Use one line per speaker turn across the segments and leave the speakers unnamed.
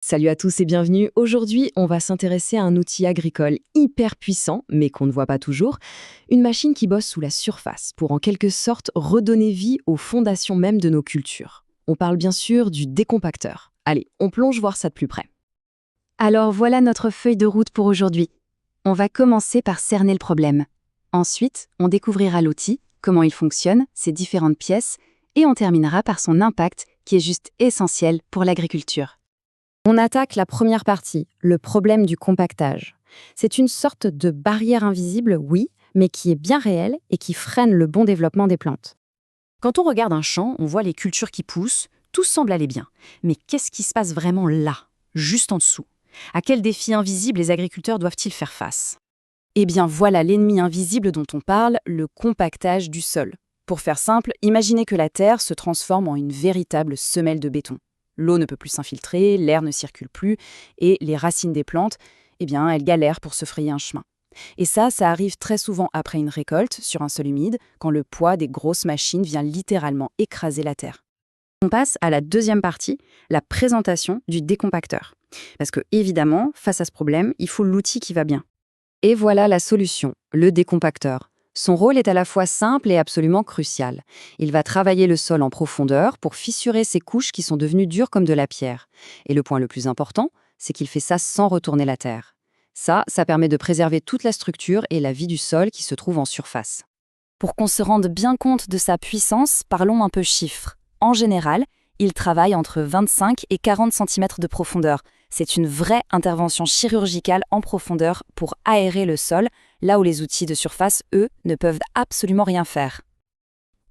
Salut à tous et bienvenue. Aujourd'hui, on va s'intéresser à un outil agricole hyper puissant, mais qu'on ne voit pas toujours, une machine qui bosse sous la surface pour en quelque sorte redonner vie aux fondations même de nos cultures. On parle bien sûr du décompacteur. Allez, on plonge voir ça de plus près.
Alors voilà notre feuille de route pour aujourd'hui. On va commencer par cerner le problème. Ensuite, on découvrira l'outil, comment il fonctionne, ses différentes pièces, et on terminera par son impact qui est juste essentiel pour l'agriculture.
On attaque la première partie, le problème du compactage. C'est une sorte de barrière invisible, oui, mais qui est bien réelle et qui freine le bon développement des plantes.
Quand on regarde un champ, on voit les cultures qui poussent, tout semble aller bien. Mais qu'est-ce qui se passe vraiment là, juste en dessous? À quels défis invisibles les agriculteurs doivent-ils faire face? Eh bien voilà l'ennemi invisible dont on parle, le compactage du sol. Pour faire simple, imaginez que la terre se transforme en une véritable semelle de béton. L'eau ne peut plus s'infiltrer, l'air ne circule plus, et les racines des plantes, elles galèrent pour se frayer un chemin. Et ça arrive très souvent après une récolte, sur un sol humide, quand le poids des grosses machines vient littéralement écraser la terre. On passe à la deuxième partie, la présentation du décompacteur. Parce que, évidemment, face à ce problème, il faut l'outil qui va bien.
Et voilà la solution, le décompacteur. Son rôle est à la fois simple et absolument crucial. Il va travailler le sol en profondeur pour fissurer ces couches qui sont devenues dures comme de la pierre. Et le point le plus important, c'est qu'il fait ça sans retourner la terre. Ça permet de préserver toute la structure et la vie du sol qui se trouve en surface.
Pour qu'on se rende bien compte de sa puissance, parlons un peu chiffres. En général, il travaille entre 25 et 40 cm de profondeur. C'est une vraie intervention chirurgicale en profondeur pour aérer le sol, là où les outils de surface, eux, ne peuvent absolument rien faire.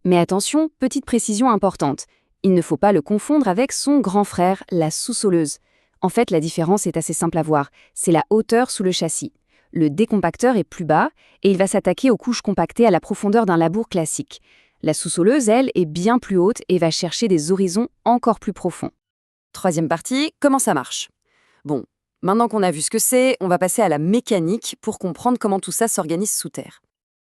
Mais attention, petite précision importante, il ne faut pas le confondre avec son grand frère, la sous-soleuse. En fait, la différence est assez simple à voir, c'est la hauteur sous le châssis. Le décompacteur est plus bas et il va s'attaquer aux couches compactées à la profondeur d'un labour classique. La sous-soleuse, elle, est bien plus haute et va chercher des horizons encore plus profonds.
Troisième partie, comment ça marche? Bon, maintenant qu'on a vu ce que c'est, on va passer à la mécanique pour comprendre comment tout ça s'organise sous terre.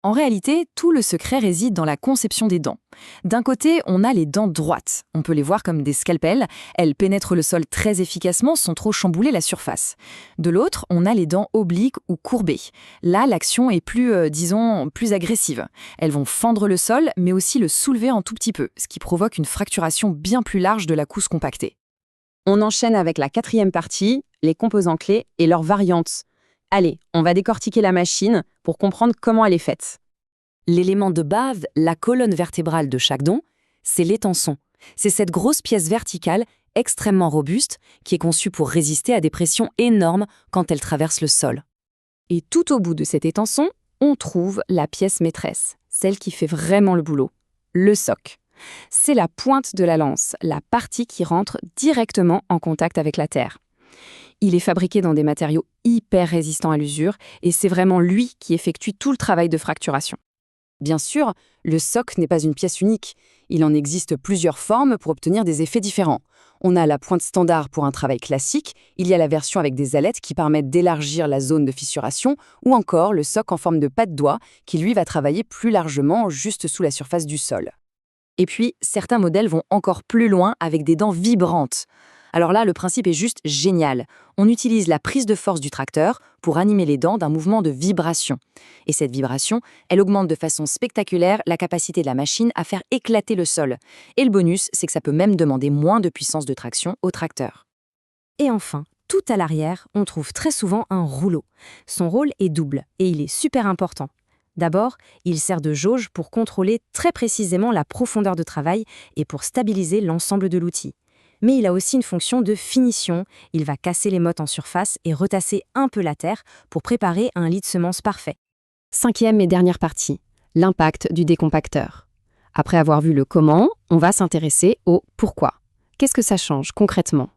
En réalité, tout le secret réside dans la conception des dents. D'un côté, on a les dents droites. On peut les voir comme des scalpels. Elles pénètrent le sol très efficacement sans trop chambouler la surface. De l'autre, on a les dents obliques ou courbées. Là, l'action est plus agressive. Elles vont fendre le sol, mais aussi le soulever un tout petit peu, ce qui provoque une fracturation bien plus large de la couche compactée. On enchaîne avec la quatrième partie, les composants clés et leurs variantes. Allez, on va décortiquer la machine pour comprendre comment elle est faite. L'élément de base, la colonne vertébrale de chaque dent, c'est l'étançon. C'est cette grosse pièce verticale, extrêmement robuste, qui est conçue pour résister à des pressions énormes quand elle traverse le sol. Et tout au bout de cet étançon, on trouve la pièce maîtresse, celle qui fait vraiment le boulot, le soc. C'est la pointe de la lance, la partie qui rentre directement en contact avec la terre. Il est fabriqué dans des matériaux hyper résistants à l'usure et c'est vraiment lui qui effectue tout le travail de fracturation. Bien sûr, le soc n'est pas une pièce unique. Il en existe plusieurs formes pour obtenir des effets différents. On a la pointe standard pour un travail classique, il y a la version avec des ailettes qui permettent d'élargir la zone de fissuration, ou encore le soc en forme de pas de doigt qui lui va travailler plus largement juste sous la surface du sol. Et puis, certains modèles vont encore plus loin avec des dents vibrantes. Alors là, le principe est juste génial. On utilise la prise de force du tracteur pour animer les dents d'un mouvement de vibration. Et cette vibration, elle augmente de façon spectaculaire la capacité de la machine à faire éclater le sol. Et le bonus, c'est que ça peut même demander moins de puissance de traction au tracteur. Et enfin, tout à l'arrière, on trouve très souvent un rouleau. Son rôle est double et il est super important. D'abord, il sert de jauge pour contrôler très précisément la profondeur de travail et pour stabiliser l'ensemble de l'outil. Mais il a aussi une fonction de finition. Il va casser les mottes en surface et retasser un peu la terre pour préparer un lit de semences parfait. Cinquième et dernière partie, l'impact du décompacteur. Après avoir vu le comment, on va s'intéresser au pourquoi. Qu'est-ce que ça change concrètement?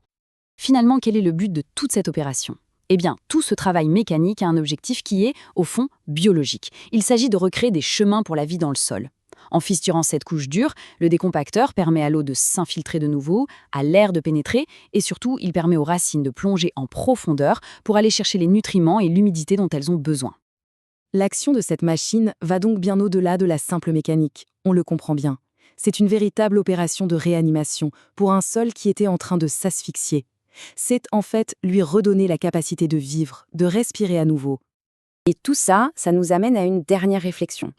Finalement, quel est le but de toute cette opération? Eh bien, tout ce travail mécanique a un objectif qui est, au fond, biologique. Il s'agit de recréer des chemins pour la vie dans le sol. En fissurant cette couche dure, le décompacteur permet à l'eau de s'infiltrer de nouveau, à l'air de pénétrer, et surtout, il permet aux racines de plonger en profondeur pour aller chercher les nutriments et l'humidité dont elles ont besoin. L'action de cette machine va donc bien au-delà de la simple mécanique, on le comprend bien. C'est une véritable opération de réanimation pour un sol qui était en train de s'asphyxier. C'est en fait lui redonner la capacité de vivre, de respirer à nouveau.
Et tout ça, ça nous amène à une dernière réflexion.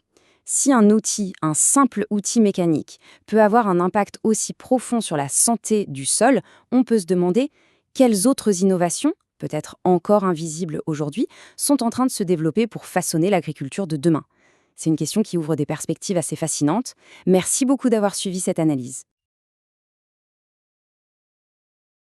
Si un outil, un simple outil mécanique, peut avoir un impact aussi profond sur la santé du sol, on peut se demander quelles autres innovations, peut-être encore invisibles aujourd'hui, sont en train de se développer pour façonner l'agriculture de demain. C'est une question qui ouvre des perspectives assez fascinantes. Merci beaucoup d'avoir suivi cette analyse.